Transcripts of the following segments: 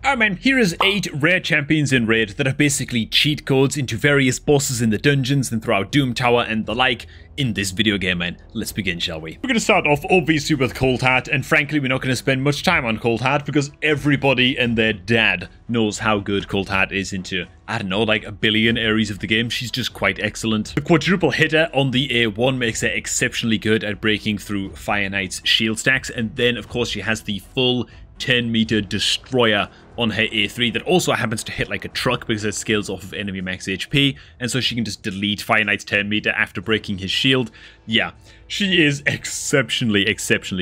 Alright man, here is 8 rare champions in Raid that are basically cheat codes into various bosses in the dungeons and throughout Doom Tower and the like in this video game, man. Let's begin, shall we? We're going to start off obviously with Cold Heart, and frankly we're not going to spend much time on Cold Heart because everybody and their dad knows how good Cold Heart is into, I don't know, like a billion areas of the game. She's just quite excellent. The quadruple hitter on the A1 makes her exceptionally good at breaking through Fire Knight's shield stacks, and then of course she has the full 10-meter destroyer on her A3 that also happens to hit like a truck because it scales off of enemy max HP, and so she can just delete Fire Knight's 10-meter after breaking his shield. Yeah, she is exceptionally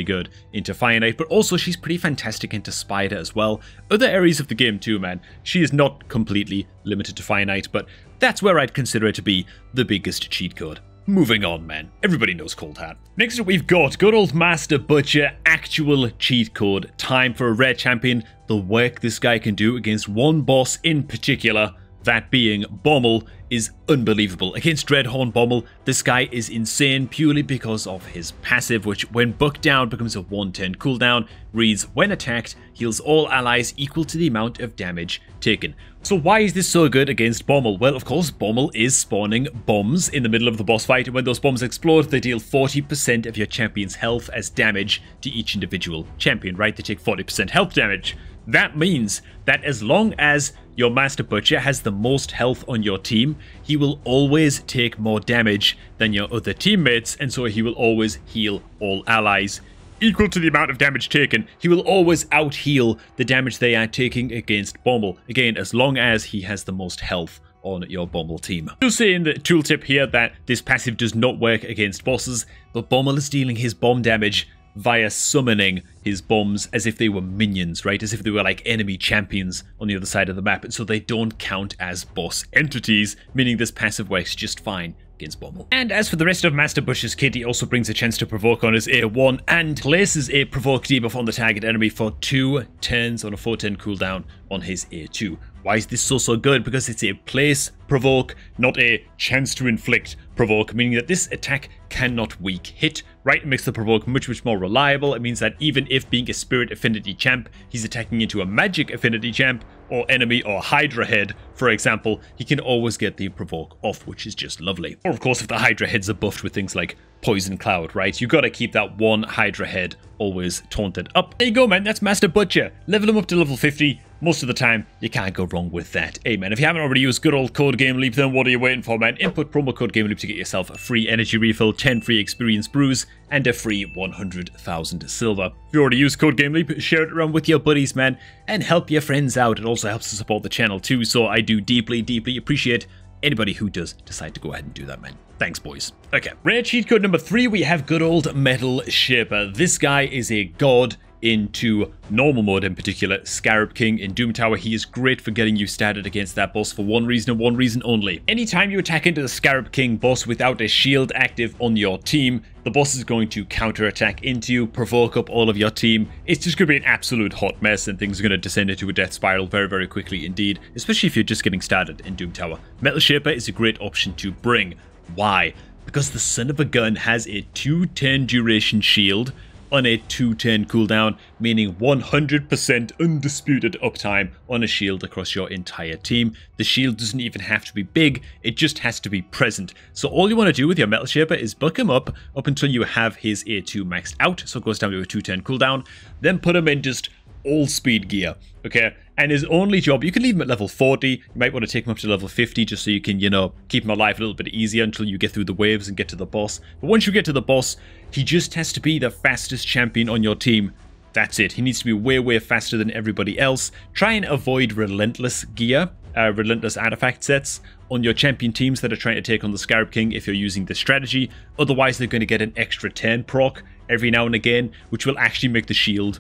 good into Fire Knight, but also she's pretty fantastic into Spider as well. Other areas of the game too, man. She is not completely limited to Fire Knight, but that's where I'd consider her to be the biggest cheat code. Moving on, man. Everybody knows Cold Heart. Next up, we've got good old Master Butcher, actual cheat code. Time for a rare champion. The work this guy can do against one boss in particular, that being Bommel, is unbelievable. Against Dreadhorn Bommel, this guy is insane purely because of his passive, which when bucked down becomes a 1-turn cooldown, reads, when attacked, heals all allies equal to the amount of damage taken. So why is this so good against Bommel? Well, of course, Bommel is spawning bombs in the middle of the boss fight, and when those bombs explode, they deal 40% of your champion's health as damage to each individual champion, right? They take 40% health damage. That means that as long as your Master Butcher has the most health on your team, he will always take more damage than your other teammates, and so he will always heal all allies equal to the amount of damage taken. He will always out-heal the damage they are taking against Bommel. Again, as long as he has the most health on your Bommel team. You'll see in the tooltip here that this passive does not work against bosses, but Bommel is dealing his bomb damage via summoning his bombs as if they were minions, right? As if they were like enemy champions on the other side of the map, and so they don't count as boss entities, meaning this passive works just fine against Bommel. And as for the rest of Master Butcher's kit, he also brings a chance to provoke on his A1 and places a provoke debuff on the target enemy for 2 turns on a 4-turn cooldown on his A2. Why is this so good? Because it's a place provoke, not a chance to inflict provoke, meaning that this attack cannot weak hit, right? It makes the provoke much more reliable. It means that even if being a spirit affinity champ, he's attacking into a magic affinity champ or enemy or Hydra head, for example, he can always get the provoke off, which is just lovely. Or of course, if the Hydra heads are buffed with things like Poison Cloud, right? You gotta keep that one Hydra head always taunted up. There you go, man. That's Master Butcher. Level him up to level 50. Most of the time, you can't go wrong with that. Hey, man, if you haven't already used good old Code Game Leap, then what are you waiting for, man? Input promo code Game Leap to get yourself a free energy refill, 10 free experience brews, and a free 100,000 silver. If you already used Code Game Leap, share it around with your buddies, man, and help your friends out. It also helps to support the channel too, so I do deeply appreciate anybody who does decide to go ahead and do that, man. Thanks, boys. Okay, rare cheat code number 3, we have good old Metal Shaper. This guy is a god into normal mode, in particular Scarab King in Doom Tower. He is great for getting you started against that boss for one reason and one reason only. Anytime you attack into the Scarab King boss without a shield active on your team, the boss is going to counterattack into you, provoke up all of your team. It's just going to be an absolute hot mess, and things are going to descend into a death spiral very quickly indeed, especially if you're just getting started in Doom Tower. Metal Shaper is a great option to bring. Why? Because the son of a gun has a 2-turn duration shield on a 2-turn cooldown, meaning 100% undisputed uptime on a shield across your entire team. The shield doesn't even have to be big, it just has to be present. So all you want to do with your Metal Shaper is buck him up until you have his A2 maxed out, so it goes down to a 2-turn cooldown, then put him in just all speed gear, okay? And his only job, you can leave him at level 40, you might want to take him up to level 50 just so you can, you know, keep him alive a little bit easier until you get through the waves and get to the boss. But once you get to the boss, he just has to be the fastest champion on your team. That's it. He needs to be way faster than everybody else. Try and avoid relentless gear, relentless artifact sets on your champion teams that are trying to take on the Scarab King if you're using this strategy. Otherwise, they're going to get an extra turn proc every now and again, which will actually make the shield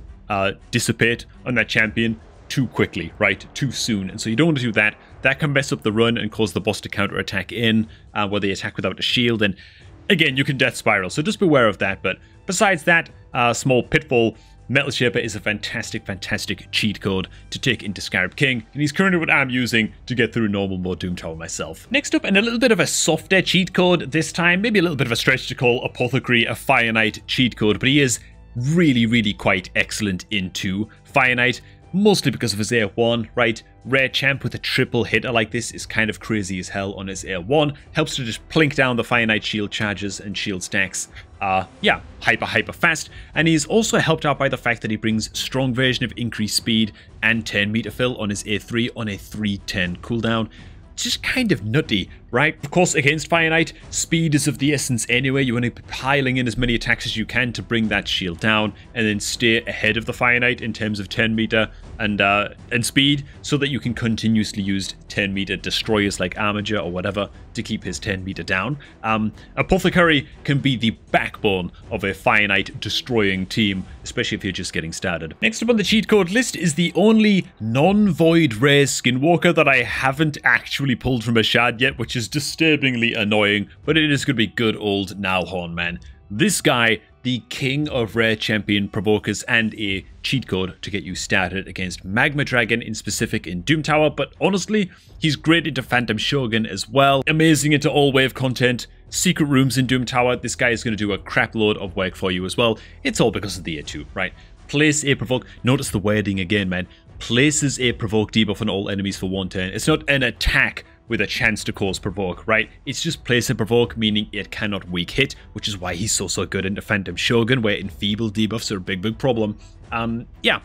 dissipate on that champion too quickly, right? Too soon. And so you don't want to do that. That can mess up the run and cause the boss to counterattack in, where they attack without a shield. And again, you can death spiral, so just beware of that. But besides that small pitfall, Metal Shaper is a fantastic cheat code to take into Scarab King, and he's currently what I'm using to get through normal mode Doom Tower myself. Next up, and a little bit of a softer cheat code this time, maybe a little bit of a stretch to call Apothecary a Fire Knight cheat code, but he is really quite excellent into Fire Knight. mostly because of his A1, right? Rare champ with a triple hitter like this is kind of crazy as hell on his A1. Helps to just plink down the Fire Knight shield charges and shield stacks. Yeah, hyper fast. And he's also helped out by the fact that he brings strong version of increased speed and 10 meter fill on his A3 on a 310 cooldown. Just kind of nutty, right? Of course, against Fire Knight, speed is of the essence anyway. You want to be piling in as many attacks as you can to bring that shield down and then stay ahead of the Fire Knight in terms of 10 meter and speed, so that you can continuously use 10 meter destroyers like Armiger or whatever to keep his 10 meter down. Apothecary can be the backbone of a Fire Knight destroying team, especially if you're just getting started. Next up on the cheat code list is the only non-void rare Skinwalker that I haven't actually pulled from a shard yet, which is disturbingly annoying, but it is going to be good old Nalhorn, man. This guy, the king of rare champion provokers, and a cheat code to get you started against Magma Dragon in specific in Doom Tower, but honestly, he's great into Phantom Shogun as well. Amazing into all wave content, secret rooms in Doom Tower. This guy is going to do a crap load of work for you as well. It's all because of the A2, right? Place a provoke. Notice the wording again, man. Places a provoke debuff on all enemies for 1 turn. It's not an attack with a chance to cause provoke, right? It's just place a provoke, meaning it cannot weak hit, which is why he's so good into Phantom Shogun, where enfeebled debuffs are a big problem. Yeah,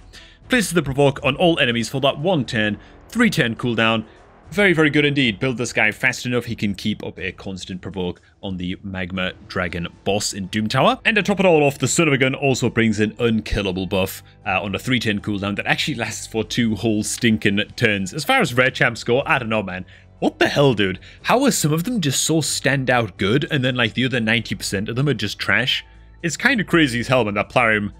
places the provoke on all enemies for that 1 turn, 3-turn cooldown. Very good indeed. Build this guy fast enough he can keep up a constant provoke on the Magma Dragon boss in Doom Tower. And to top it all off, the son of a gun also brings an unkillable buff on a 3-turn cooldown that actually lasts for 2 whole stinking turns. As far as rare champs go, I don't know, man. What the hell, dude? How are some of them just so standout good, and then like the other 90% of them are just trash? It's kind of crazy as hell, man, that Plarium.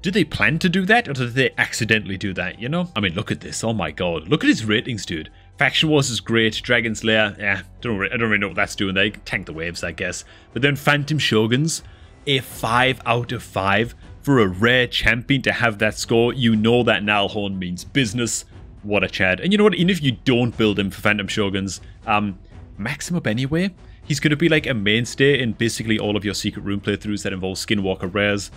Did they plan to do that, or did they accidentally do that, you know? I mean, look at this. Oh my god. Look at his ratings, dude. Faction Wars is great. Dragon's Lair, I don't really know what that's doing. They tank the waves, I guess. But then Phantom Shoguns, a 5 out of 5 for a rare champion to have that score. You know that Nalhorn means business. What a Chad. And you know what? Even if you don't build him for Phantom Shoguns, max him up anyway. He's going to be like a mainstay in basically all of your secret room playthroughs that involve Skinwalker rares.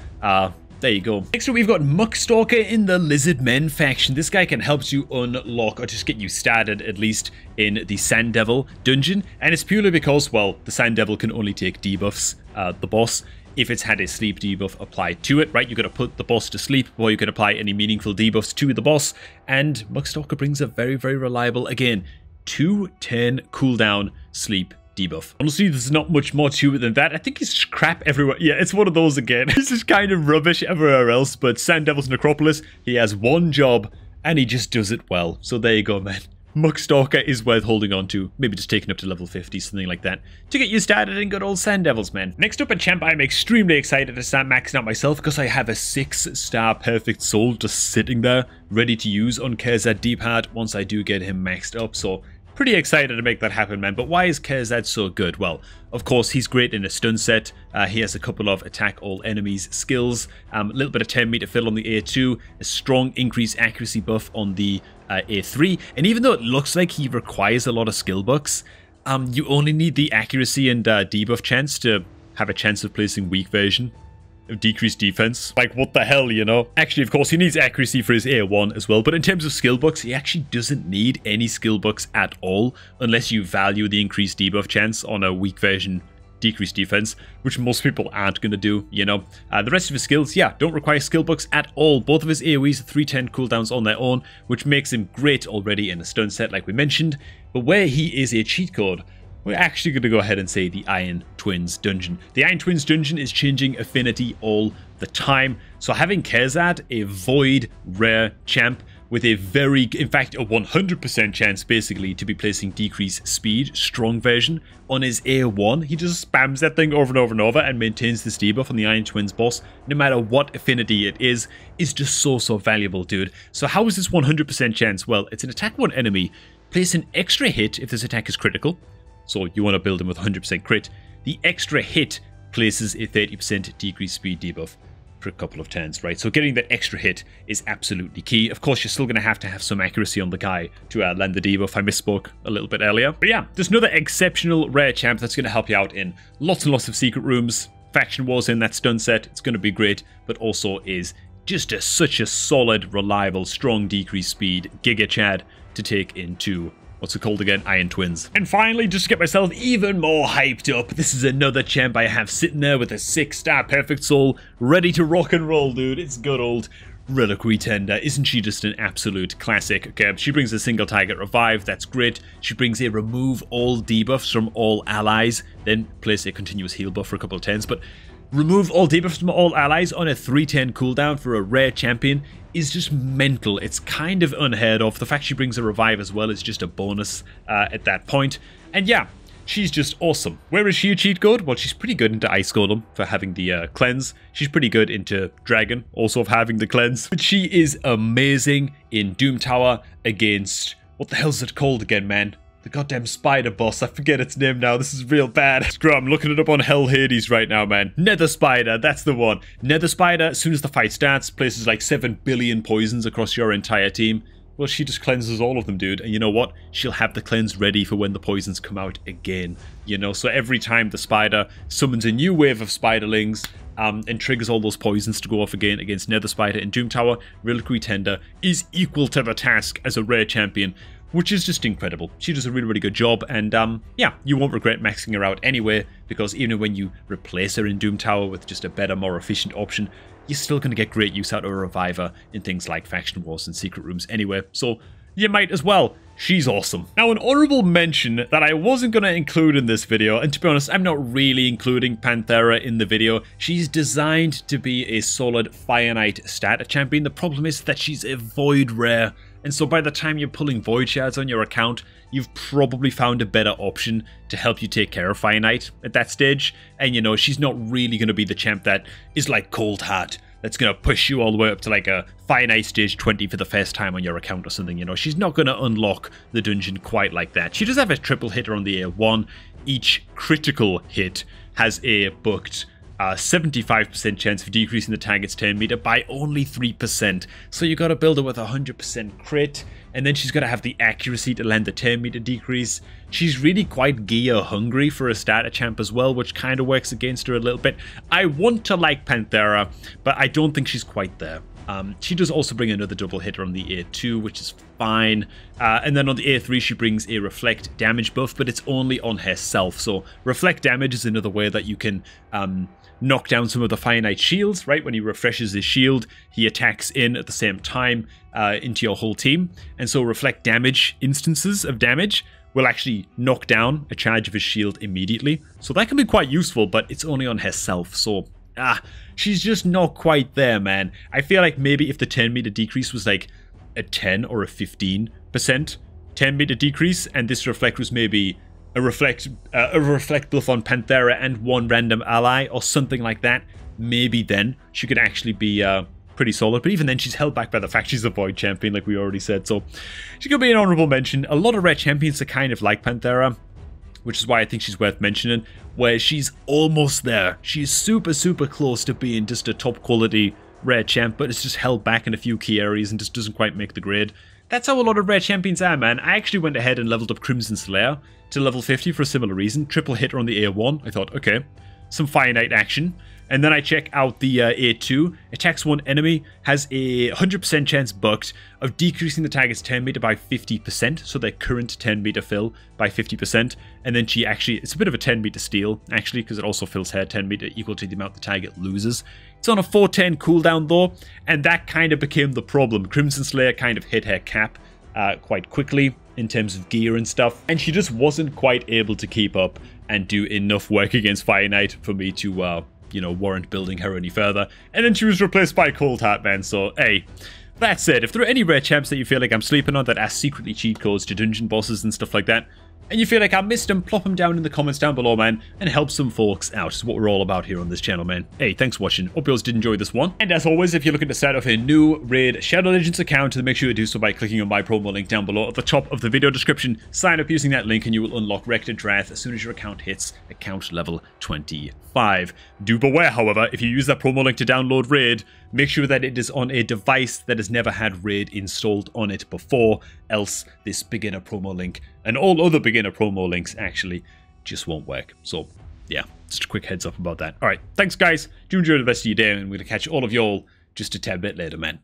There you go. Next up, we've got Muckstalker in the Lizard Men faction. This guy can help you unlock, or just get you started at least, in the Sand Devil dungeon. And it's purely because, well, the Sand Devil can only take debuffs, the boss, if it's had a sleep debuff applied to it, right? You've got to put the boss to sleep before you can apply any meaningful debuffs to the boss. And Muckstalker brings a very reliable, again, 2-turn cooldown sleep debuff. Honestly, there's not much more to it than that. I think he's crap everywhere. Yeah, it's one of those again. This is kind of rubbish everywhere else, but Sand Devil's Necropolis, he has one job, and he just does it well. So there you go, man. Muckstalker is worth holding on to. Maybe just taking up to level 50, something like that, to get you started in good old Sand Devils, man. Next up, a champ I'm extremely excited to start maxing out myself, because I have a 6-star Perfect Soul just sitting there, ready to use on Kerzad Deepheart once I do get him maxed up, so pretty excited to make that happen, man. But why is Kerzad so good? Well, of course, he's great in a stun set. He has a couple of attack all enemies skills, a little bit of 10 meter fill on the A2, a strong increased accuracy buff on the A3. And even though it looks like he requires a lot of skill bucks, you only need the accuracy and debuff chance to have a chance of placing weak version of decreased defense. Like, what the hell, you know? Actually, of course, he needs accuracy for his A1 as well, but in terms of skill bucks, he actually doesn't need any skill bucks at all, unless you value the increased debuff chance on a weak version decreased defense, which most people aren't going to do, you know? The rest of his skills, yeah, don't require skill bucks at all. Both of his AoEs are 310 cooldowns on their own, which makes him great already in a stun set, like we mentioned. But where he is a cheat code, we're actually going to go ahead and say the Iron Twins dungeon. The Iron Twins dungeon is changing affinity all the time. So having Kerzad, a void rare champ, with a in fact, a 100% chance basically to be placing decreased speed, strong version, on his A1. He just spams that thing over and over and over and maintains this debuff on the Iron Twins boss, no matter what affinity it is just so valuable, dude. So how is this 100% chance? Well, it's an attack one enemy. Place an extra hit if this attack is critical. So you want to build him with 100% crit. The extra hit places a 30% decreased speed debuff for a couple of turns, right? So getting that extra hit is absolutely key. Of course, you're still going to have some accuracy on the guy to land the debuff. I misspoke a little bit earlier. But yeah, there's another exceptional rare champ that's going to help you out in lots and lots of secret rooms. Faction Wars in that stun set, it's going to be great, but also is just such a solid, reliable, strong decrease speed Giga Chad to take into, what's it called again? Iron Twins. And finally, just to get myself even more hyped up, this is another champ I have sitting there with a 6-star Perfect Soul, ready to rock and roll, dude. It's good old Reliquary Tender. Isn't she just an absolute classic? Okay, she brings a single target revive, that's great. She brings a remove all debuffs from all allies, then place a continuous heal buff for a couple of turns, but remove all debuffs from all allies on a 3-10 cooldown for a rare champion is just mental. It's kind of unheard of. The fact she brings a revive as well is just a bonus at that point. And yeah, she's just awesome. Where is she a cheat code? Well, she's pretty good into Ice Golem for having the cleanse. She's pretty good into Dragon, also for having the cleanse. But she is amazing in Doom Tower against, what the hell's it called again, man? The goddamn spider boss. I forget its name now. This is real bad. Screw, I'm looking it up on Hell Hades right now, man. Nether Spider, that's the one. Nether Spider, as soon as the fight starts, places like 7 billion poisons across your entire team. Well, she just cleanses all of them, dude. And you know what? She'll have the cleanse ready for when the poisons come out again. You know, so every time the spider summons a new wave of spiderlings and triggers all those poisons to go off again against Nether Spider and Doom Tower, Reliquary Tender is equal to the task as a rare champion, which is just incredible. She does a really, really good job, and yeah, you won't regret maxing her out anyway, because even when you replace her in Doom Tower with just a better, more efficient option, you're still going to get great use out of a reviver in things like Faction Wars and Secret Rooms anyway, so you might as well. She's awesome. Now, an honorable mention that I wasn't going to include in this video, and to be honest, I'm not really including Panthera in the video. She's designed to be a solid Fire Knight stat champion. The problem is that she's a Void rare, and so by the time you're pulling Void Shards on your account, you've probably found a better option to help you take care of Fire Knight at that stage. And you know, she's not really going to be the champ that is like Cold Heart, that's going to push you all the way up to like a Fire Knight stage 20 for the first time on your account or something, you know. She's not going to unlock the dungeon quite like that. She does have a triple hitter on the A1. Each critical hit has a booked 75% chance of decreasing the target's turn meter by only 3%. So you got to build her with 100% crit, and then she's got to have the accuracy to land the turn meter decrease. She's really quite gear hungry for a starter champ as well, which kind of works against her a little bit. I want to like Panthera, but I don't think she's quite there. She does also bring another double hitter on the A2, which is fine. And then on the A3, she brings a reflect damage buff, but it's only on herself. So reflect damage is another way that you can knock down some of the Fire Knight shields, right? When he refreshes his shield, he attacks in at the same time into your whole team. And so reflect damage instances of damage will actually knock down a charge of his shield immediately. So that can be quite useful, but it's only on herself. So she's just not quite there, man. I feel like maybe if the 10 meter decrease was like a 10 or a 15% 10 meter decrease, and this reflect was maybe a reflect buff on Panthera and one random ally or something like that, maybe then she could actually be pretty solid. But even then, she's held back by the fact she's a Void champion, like we already said. So she could be an honorable mention. A lot of rare champions are kind of like Panthera, which is why I think she's worth mentioning, where she's almost there. She's super, super close to being just a top quality rare champ, but it's just held back in a few key areas and just doesn't quite make the grade. That's how a lot of rare champions are, man. I actually went ahead and leveled up Crimson Slayer to level 50 for a similar reason. Triple hitter on the A1. I thought, okay, some Fire Knight action. And then I check out the A2. Attacks one enemy, has a 100% chance bucked of decreasing the target's turn meter by 50%, so their current 10 meter fill by 50%. And then she actually, it's a bit of a 10 meter steal, actually, because it also fills her 10 meter equal to the amount the target loses. It's on a 410 cooldown though, and that kind of became the problem. Crimson Slayer kind of hit her cap quite quickly in terms of gear and stuff, and she just wasn't quite able to keep up and do enough work against Fire Knight for me to you know, warrant building her any further. And then she was replaced by Cold Heart, man. So hey, that said, if there are any rare champs that you feel like I'm sleeping on that are secretly cheat codes to dungeon bosses and stuff like that, and you feel like I missed them, plop them down in the comments down below, man, and help some folks out. It's what we're all about here on this channel, man. Hey, thanks for watching. Hope you guys did enjoy this one. And as always, if you're looking to start off a new Raid Shadow Legends account, then make sure you do so by clicking on my promo link down below at the top of the video description. Sign up using that link and you will unlock Rector Drath as soon as your account hits account level 25. Do beware, however, if you use that promo link to download Raid, make sure that it is on a device that has never had Raid installed on it before, else this beginner promo link, and all other beginner promo links actually, just won't work. So yeah, just a quick heads up about that. Alright, thanks guys, do enjoy the rest of your day, and we're going to catch all of y'all just a tad bit later, man.